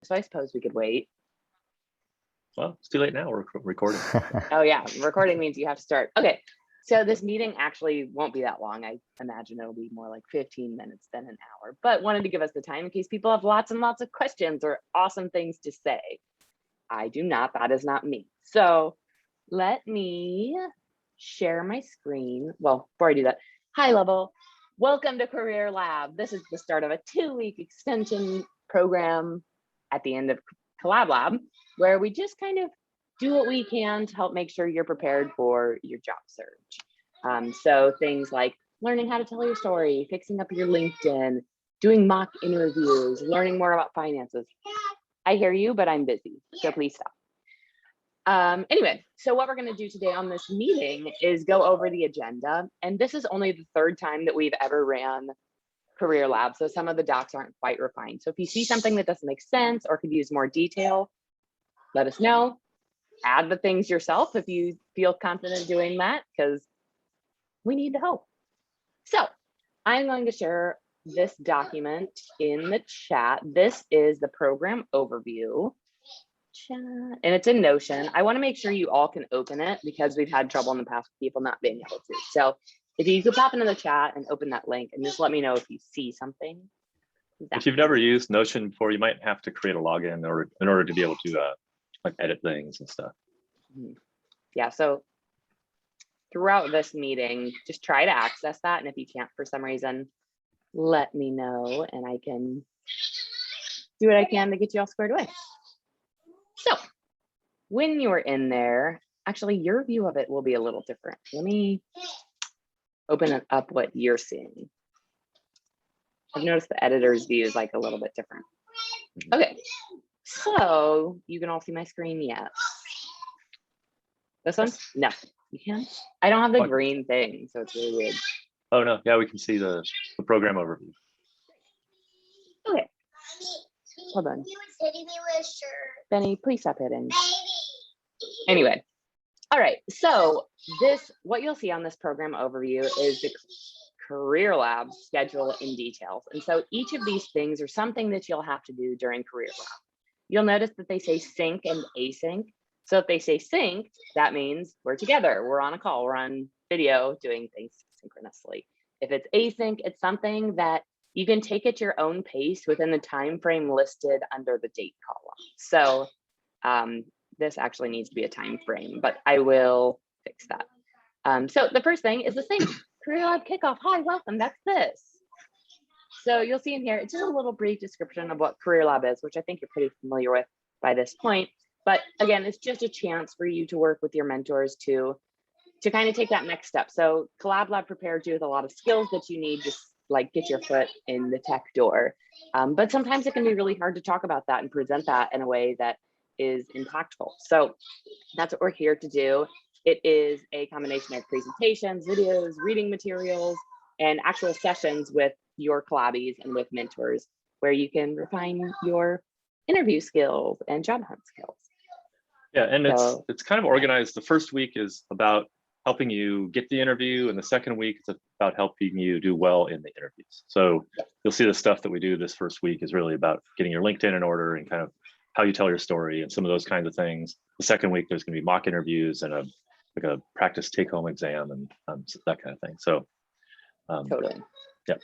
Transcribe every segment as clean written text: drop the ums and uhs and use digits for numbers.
so I suppose we could wait. Well, it's too late now. We're recording. Oh yeah, recording means you have to start. Okay, so this meeting actually won't be that long. I imagine it'll be more like 15 minutes than an hour, but wanted to give us the time in case people have lots and lots of questions or awesome things to say. I do not, that is not me. So let me share my screen. Well, before I do that, high level, welcome to Career Lab. This is the start of a 2-week extension program at the end of Collab Lab, where we just kind of do what we can to help make sure you're prepared for your job search. So things like learning how to tell your story, fixing up your LinkedIn, doing mock interviews, learning more about finances. I hear you, but I'm busy, so please stop. Anyway, so what we're going to do today on this meeting is go over the agenda. And this is only the 3rd time that we've ever ran Career Lab, so some of the docs aren't quite refined. So if you see something that doesn't make sense or could use more detail, let us know. Add the things yourself if you feel confident doing that, because we need the help. So I'm going to share this document in the chat. This is the program overview chat, and it's in Notion. I want to make sure you all can open it because we've had trouble in the past with people not being able to. So if you could pop into the chat and open that link and just let me know if you see something. If you've never used Notion before, you might have to create a login in order to be able to like edit things and stuff. Yeah, so throughout this meeting, just try to access that. And if you can't for some reason, let me know and I can do what I can to get you all squared away. So when you're in there, actually your view of it will be a little different. Let me open up what you're seeing. I've noticed the editor's view is like a little bit different. Okay, so you can all see my screen yet? This one? No, you can't? I don't have the green thing, so it's really weird. Oh no, yeah, we can see the program overview. Okay, hold on. Benny, please stop hitting. Anyway, all right, so what you'll see on this program overview is the Career Lab schedule in details. And so each of these things are something that you'll have to do during Career Lab. You'll notice that they say sync and async. So if they say sync, that means we're together, we're on a call, we're on video doing things synchronously. If it's async, it's something that you can take at your own pace within the time frame listed under the date column. So this actually needs to be a time frame, but I will fix that. So the first thing is the same. Career Lab Kickoff, hi, welcome, that's this. So you'll see in here, it's just a little brief description of what Career Lab is, which I think you're pretty familiar with by this point. But again, it's just a chance for you to work with your mentors to kind of take that next step. So Collab Lab prepared you with a lot of skills that you need to like get your foot in the tech door. But sometimes it can be really hard to talk about that and present that in a way that is impactful. So that's what we're here to do. It is a combination of presentations, videos, reading materials, and actual sessions with your collabs and with mentors where you can refine your interview skills and job hunt skills. Yeah, and it's kind of organized. The first week is about helping you get the interview, and the second week is about helping you do well in the interviews. So you'll see the stuff that we do this first week is really about getting your LinkedIn in order and kind of how you tell your story and some of those kinds of things. The second week, there's going to be mock interviews and a practice take-home exam and that kind of thing. So totally. Yeah.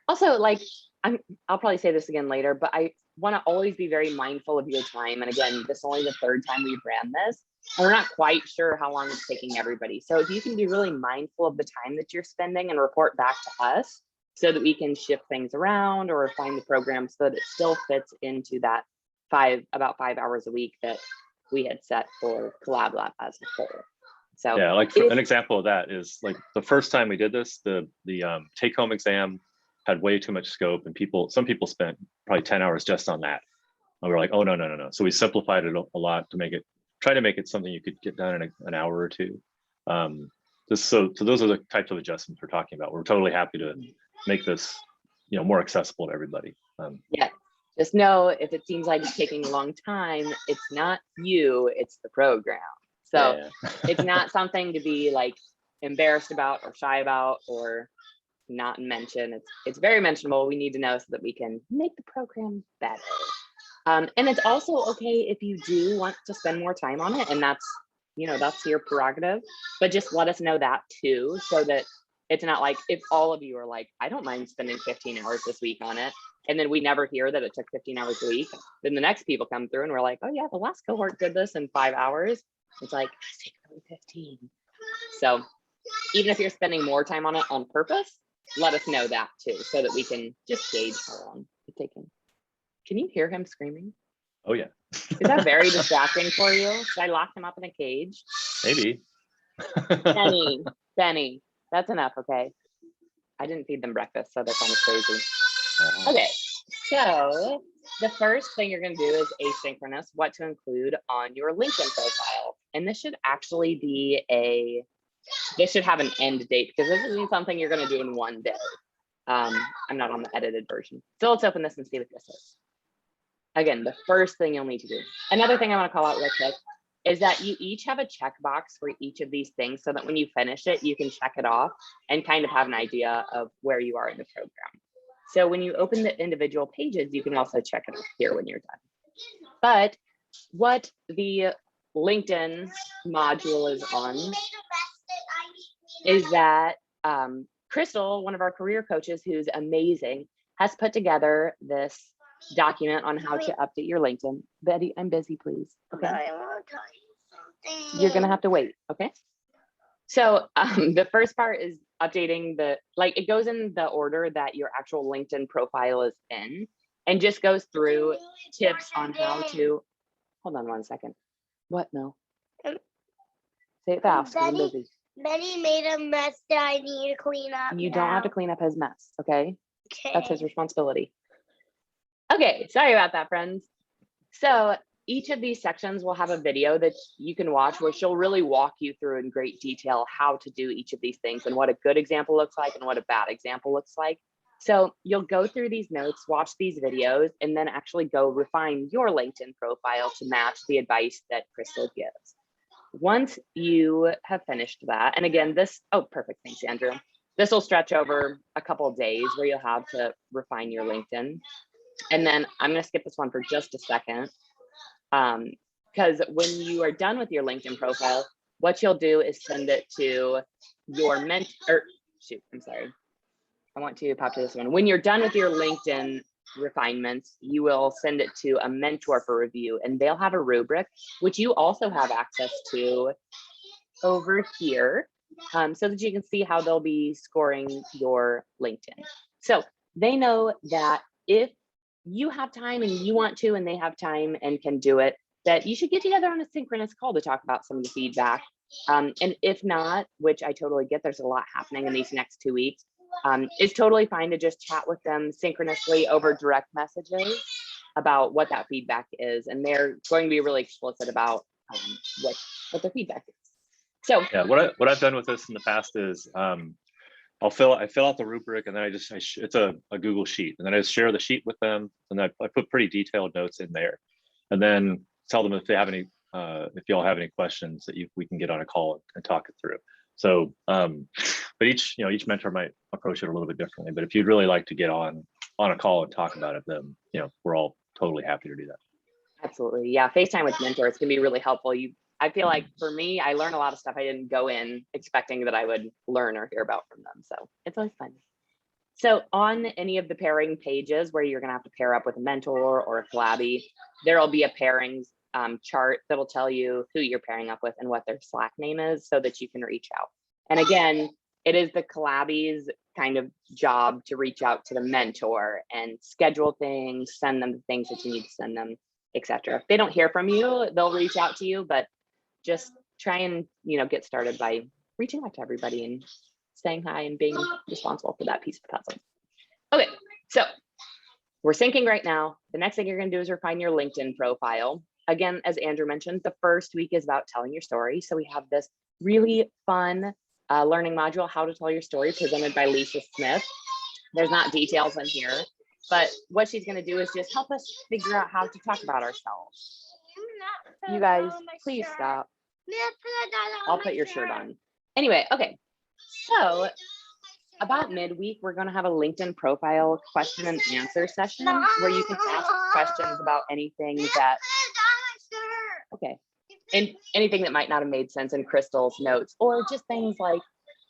Also, like I'll probably say this again later, but I want to always be very mindful of your time. And again, this is only the 3rd time we've ran this, and we're not quite sure how long it's taking everybody. So if you can be really mindful of the time that you're spending and report back to us so that we can shift things around or refine the program so that it still fits into that about 5 hours a week that we had set for Collab Lab as a whole. So yeah, like an example of that is like the first time we did this, the take-home exam had way too much scope, and some people spent probably 10 hours just on that. And we were like, oh no. So we simplified it a lot to try to make it something you could get done in an hour or two. So those are the types of adjustments we're talking about. We're totally happy to make this, more accessible to everybody. Yeah, just know if it seems like it's taking a long time, it's not you, it's the program. So yeah. It's not something to be like embarrassed about or shy about or not mention. It's very mentionable. We need to know so that we can make the program better. And it's also okay if you do want to spend more time on it, and that's, you know, that's your prerogative, but just let us know that too, so that it's not like if all of you are like, I don't mind spending 15 hours this week on it, and then we never hear that it took 15 hours a week, then the next people come through and we're like, oh yeah, the last cohort did this in 5 hours. It's like, I take only 15. So even if you're spending more time on it on purpose, let us know that too, so that we can just gauge how long it's taking. Can you hear him screaming? Oh yeah. Is that very distracting for you? Should I lock him up in a cage? Maybe. Benny, that's enough, okay? I didn't feed them breakfast, so they're kind of crazy. Okay, so the first thing you're gonna do is asynchronous, what to include on your LinkedIn profile. And this should actually be this should have an end date, because this isn't something you're gonna do in one day. I'm not on the edited version. So let's open this and see what this is. Again, the first thing you'll need to do. Another thing I want to call out real quick is that you each have a checkbox for each of these things, so that when you finish it, you can check it off and kind of have an idea of where you are in the program. So when you open the individual pages, you can also check it off here when you're done. But what the LinkedIn module is on is that Crystal, one of our career coaches who's amazing, has put together this document on how to update your LinkedIn. Betty, I'm busy, please. Okay. I want to tell you something. You're gonna have to wait, okay? So the first part is updating it goes in the order that your actual LinkedIn profile is in, and just goes through tips on how to, hold on one second. What, Mel? Say it fast, 'cause I'm busy. Betty made a mess that I need to clean up. You don't have to clean up his mess, okay? Okay. That's his responsibility. Okay, sorry about that, friends. So each of these sections will have a video that you can watch where she'll really walk you through in great detail how to do each of these things and what a good example looks like and what a bad example looks like. So you'll go through these notes, watch these videos, and then actually go refine your LinkedIn profile to match the advice that Crystal gives. Once you have finished that, and again, perfect, thanks, Andrew. This will stretch over a couple of days where you'll have to refine your LinkedIn. And then I'm going to skip this one for just a second, because when you are done with your LinkedIn profile, what you'll do is send it to your I want to pop to this one. When you're done with your LinkedIn refinements, you will send it to a mentor for review, and they'll have a rubric, which you also have access to over here, so that you can see how they'll be scoring your LinkedIn. So they know that if you have time and you want to, and they have time and can do it, that you should get together on a synchronous call to talk about some of the feedback. And if not, which I totally get, there's a lot happening in these next 2 weeks, it's totally fine to just chat with them synchronously over direct messages about what that feedback is. And they're going to be really explicit about what their feedback is. So yeah, what I've done with this in the past is I fill out the rubric, and then it's a Google sheet, and then I just share the sheet with them, and I put pretty detailed notes in there, and then tell them if they have any, if y'all have any questions that we can get on a call and talk it through. So, but each mentor might approach it a little bit differently. But if you'd really like to get on a call and talk about it, then we're all totally happy to do that. Absolutely, yeah. FaceTime with mentors can be really helpful. I feel like for me, I learn a lot of stuff I didn't go in expecting that I would learn or hear about from them. So it's always fun. So on any of the pairing pages where you're going to have to pair up with a mentor or a Collabby, there'll be a pairings chart that'll tell you who you're pairing up with and what their Slack name is, so that you can reach out. And again, it is the Collabby's kind of job to reach out to the mentor and schedule things, send them the things that you need to send them, etc. If they don't hear from you, they'll reach out to you, but just try and get started by reaching out to everybody and saying hi and being responsible for that piece of the puzzle. Okay, so we're syncing right now. The next thing you're going to do is refine your LinkedIn profile. Again, as Andrew mentioned, the first week is about telling your story. So we have this really fun learning module, How to Tell Your Story, presented by Lisa Smith. There's not details in here, but what she's going to do is just help us figure out how to talk about ourselves. You guys, please stop. I'll put your shirt on. Anyway, okay. So about midweek, we're going to have a LinkedIn profile question and answer session where you can ask questions about anything that, okay, and anything that might not have made sense in Crystal's notes, or just things like,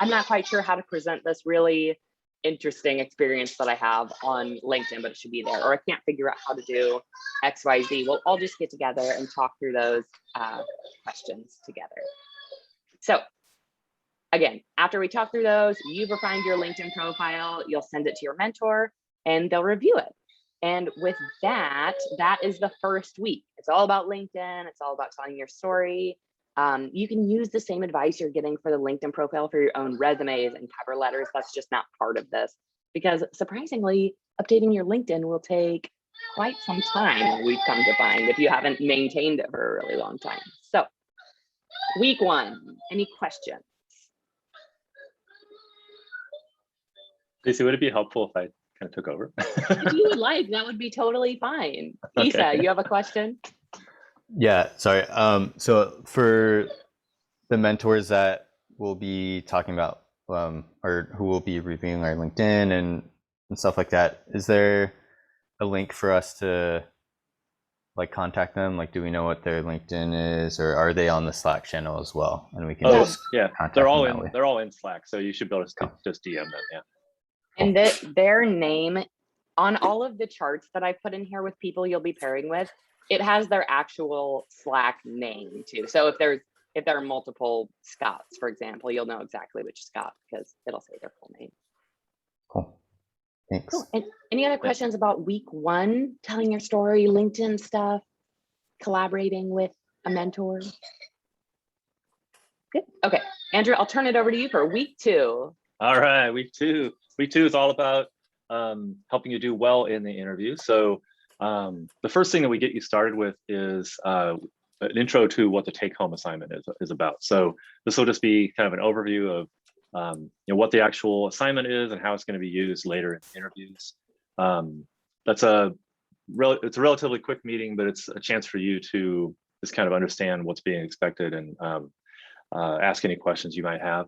I'm not quite sure how to present this really interesting experience that I have on LinkedIn, but it should be there, or I can't figure out how to do XYZ. We'll all just get together and talk through those questions together. So again, after we talk through those, you've refined your LinkedIn profile, you'll send it to your mentor and they'll review it. And with that, that is the first week. It's all about LinkedIn. It's all about telling your story. You can use the same advice you're getting for the LinkedIn profile for your own resumes and cover letters. That's just not part of this, because surprisingly, updating your LinkedIn will take quite some time, we've come to find, if you haven't maintained it for a really long time. So week one, any questions? Stacie, would it be helpful if I kind of took over? If you would like, that would be totally fine. Okay. Isa, you have a question? Yeah, sorry. So for the mentors that we'll be talking about, or who will be reviewing our LinkedIn and stuff like that, is there a link for us to like contact them? Like, do we know what their LinkedIn is, or are they on the Slack channel as well? And we can just yeah, contact they're all them that in. way. They're all in Slack, so you should be able to just DM them. Yeah. And their name on all of the charts that I put in here with people you'll be pairing with, it has their actual Slack name too. So if there are multiple Scotts, for example, you'll know exactly which Scott because it'll say their full name. Cool. Thanks. Cool. And any other questions about week one, telling your story, LinkedIn stuff, collaborating with a mentor? Good. Okay, Andrew, I'll turn it over to you for week two. All right, week two. Week two is all about helping you do well in the interview. So the first thing that we get you started with is an intro to what the take-home assignment is about. So this will just be kind of an overview of what the actual assignment is and how it's going to be used later in interviews. It's a relatively quick meeting, but it's a chance for you to just kind of understand what's being expected and ask any questions you might have.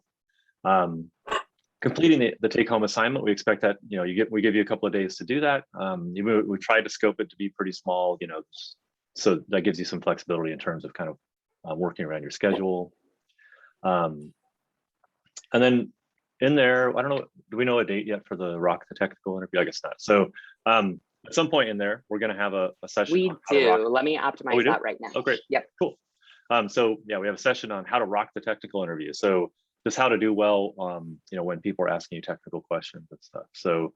Completing the take-home assignment, we expect that we give you a couple of days to do that. We tried to scope it to be pretty small, so that gives you some flexibility in terms of kind of working around your schedule. And then in there, I don't know, do we know a date yet for the Rock the Technical interview? I guess not. So at some point in there, we're going to have a session. We do. Let me optimize that right now. Oh, great. Yep. Cool. So yeah, we have a session on how to rock the technical interview. So just how to do well, when people are asking you technical questions and stuff. So,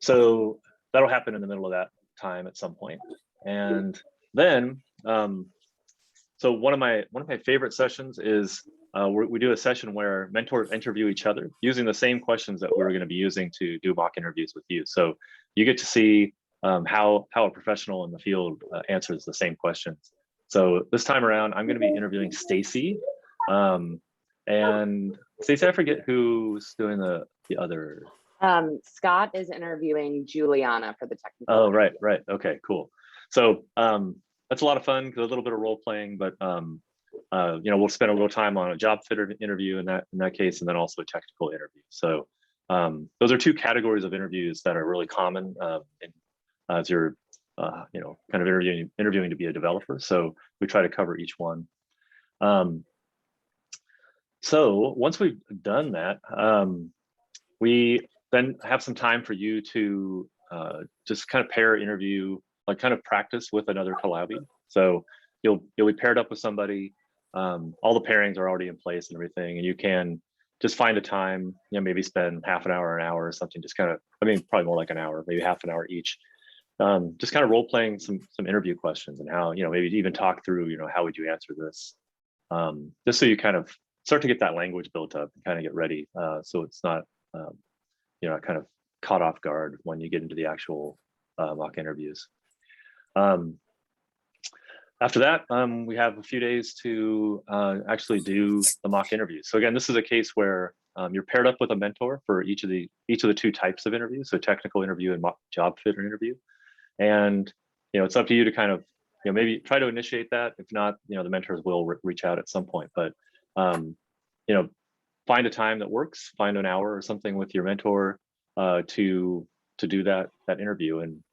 so that'll happen in the middle of that time at some point. And then, so one of my favorite sessions is we do a session where mentors interview each other using the same questions that we're going to be using to do mock interviews with you. So you get to see how a professional in the field answers the same questions. So this time around, I'm going to be interviewing Stacie. And Stacie, I forget who's doing the other. Scott is interviewing Juliana for the technical. Oh, right. Okay, cool. So that's a lot of fun, because a little bit of role playing, but we'll spend a little time on a job fit interview in that case, and then also a technical interview. So those are two categories of interviews that are really common as you're kind of interviewing to be a developer. So we try to cover each one. So once we've done that, we then have some time for you to just kind of pair interview, like kind of practice with another Collabie. So you'll be paired up with somebody. All the pairings are already in place and everything, and you can just find a time, maybe spend half an hour or something, just kind of, probably more like an hour, maybe half an hour each. Just kind of role playing some interview questions and how, maybe even talk through, how would you answer this? Just so you kind of start to get that language built up and kind of get ready. So it's not, kind of caught off guard when you get into the actual mock interviews. After that, we have a few days to actually do the mock interviews. So again, this is a case where you're paired up with a mentor for each of the two types of interviews, so technical interview and mock job fit interview. And it's up to you to kind of maybe try to initiate that. If not, the mentors will reach out at some point. But find a time that works, find an hour or something with your mentor to do that interview, and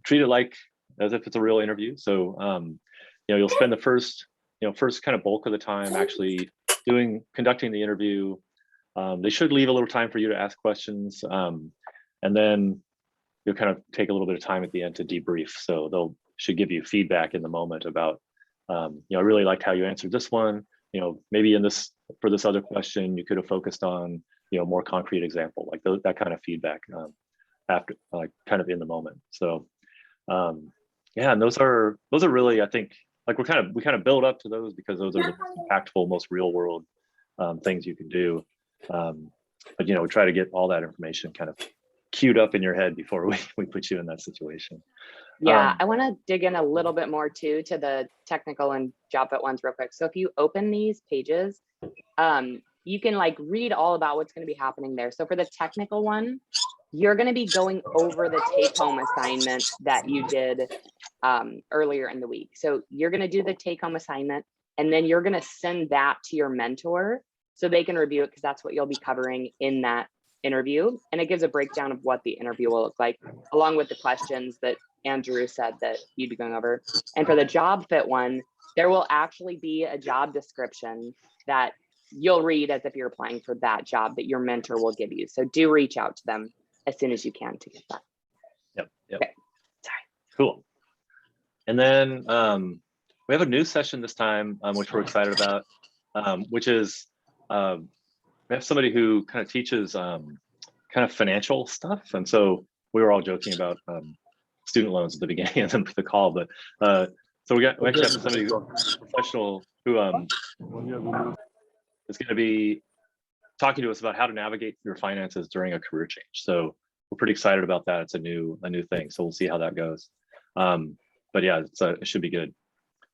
treat it like as if it's a real interview. So you'll spend the first kind of bulk of the time actually conducting the interview. They should leave a little time for you to ask questions, and then you'll kind of take a little bit of time at the end to debrief. So should give you feedback in the moment about, I really liked how you answered this one. Maybe for this other question, you could have focused on, more concrete example, like that kind of feedback after, kind of in the moment. So, and those are really, I think, like we kind of build up to those because those are the most impactful, most real world things you can do. But we try to get all that information kind of queued up in your head before we put you in that situation. Yeah, I want to dig in a little bit more too to the technical and job fit ones real quick. So if you open these pages, you can read all about what's going to be happening there. So for the technical one, you're going to be going over the take-home assignment that you did earlier in the week. So you're going to do the take-home assignment, and then you're going to send that to your mentor so they can review it, because that's what you'll be covering in that interview. And it gives a breakdown of what the interview will look like, along with the questions that Andrew said that you'd be going over. And for the job fit one, there will actually be a job description that you'll read as if you're applying for that job that your mentor will give you. So do reach out to them as soon as you can to get that. Yep. Okay. Sorry. Cool. And then we have a new session this time, which we're excited about, which is we have somebody who kind of teaches kind of financial stuff. And so we were all joking about student loans at the beginning of the call, but so we actually have somebody professional who is going to be talking to us about how to navigate your finances during a career change. So we're pretty excited about that. It's a new thing, so we'll see how that goes. But yeah, it should be good.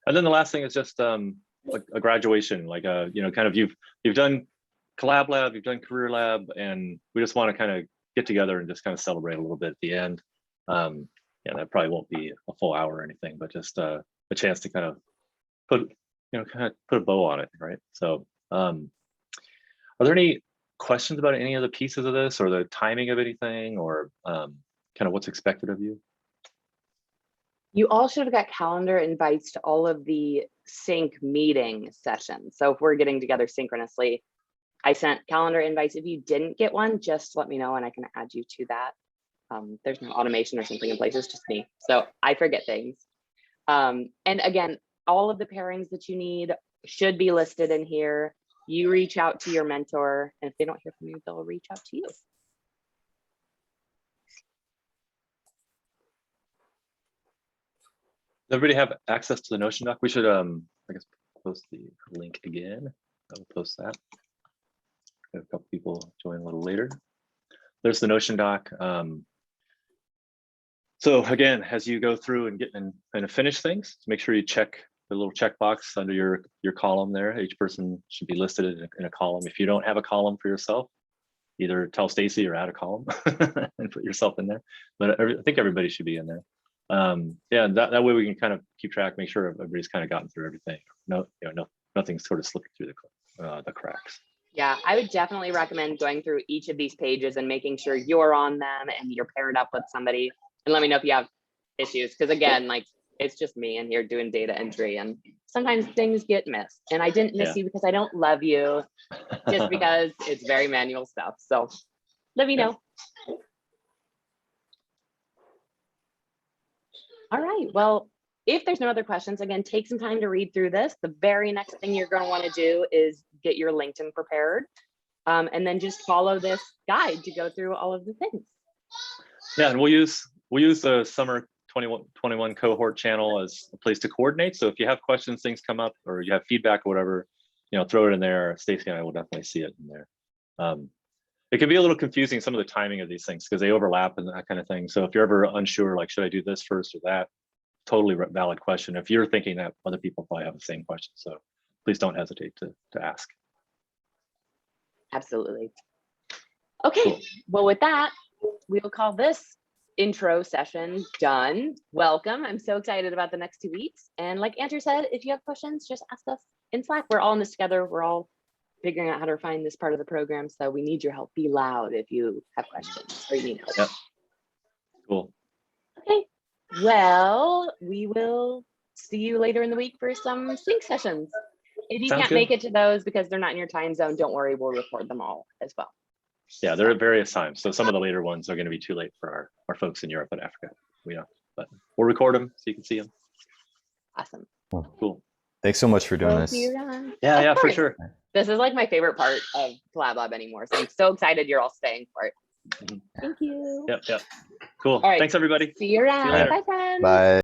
And then the last thing is just like a graduation, kind of you've done Collab Lab, you've done Career Lab, and we just want to kind of get together and just kind of celebrate a little bit at the end. That probably won't be a full hour or anything, but just a chance to kind of put a bow on it, right? So are there any questions about any of the pieces of this, or the timing of anything, or kind of what's expected of you? You all should have got calendar invites to all of the sync meeting sessions. So if we're getting together synchronously, I sent calendar invites. If you didn't get one, just let me know and I can add you to that. There's no automation or something in place, it's just me. So I forget things. And again, all of the pairings that you need should be listed in here. You reach out to your mentor, and if they don't hear from you, they'll reach out to you. Does everybody have access to the Notion doc? We should, I guess, post the link again. I will post that. We have a couple people join a little later. There's the Notion doc. So again, as you go through and get and finish things, make sure you check the little checkbox under your column there. Each person should be listed in a column. If you don't have a column for yourself, either tell Stacie or add a column and put yourself in there. But I think everybody should be in there. That way we can kind of keep track, make sure everybody's kind of gotten through everything. Nothing's sort of slipping through the cracks. Yeah, I would definitely recommend going through each of these pages and making sure you're on them and you're paired up with somebody. And let me know if you have issues, because again, it's just me in here doing data entry, and sometimes things get missed. And I didn't miss you because I don't love you, just because it's very manual stuff. So let me know. All right, well, if there's no other questions, again, take some time to read through this. The very next thing you're going to want to do is get your LinkedIn prepared, and then just follow this guide to go through all of the things. Yeah, and we'll use the summer 21 cohort channel as a place to coordinate. So if you have questions, things come up, or you have feedback or whatever, throw it in there. Stacie and I will definitely see it in there. It can be a little confusing, some of the timing of these things, because they overlap and that kind of thing. So if you're ever unsure, like, should I do this first or that? Totally valid question. If you're thinking that, other people probably have the same question. So please don't hesitate to ask. Absolutely. Okay, cool. Well, with that, we'll call this intro session done. Welcome. I'm so excited about the next 2 weeks. And like Andrew said, if you have questions, just ask us in Slack. We're all in this together. We're all figuring out how to find this part of the program. So we need your help. Be loud if you have questions or you need help. Yep. Cool. Okay. Well, we will see you later in the week for some sync sessions. If you Sounds can't good. make it to those because they're not in your time zone, don't worry, we'll record them all as well. Yeah, they're at various times. So some of the later ones are going to be too late for our folks in Europe and Africa. We know, but we'll record them so you can see them. Awesome. Cool. Thanks so much for doing We'll this. see you around. Yeah, Of yeah, for course. sure. This is like my favorite part of Collab Lab anymore. So I'm so excited you're all staying for it. Mhm. Thank you. Yep, yep. Cool. All right. Thanks, everybody. See you around. later. Bye, friends. Bye.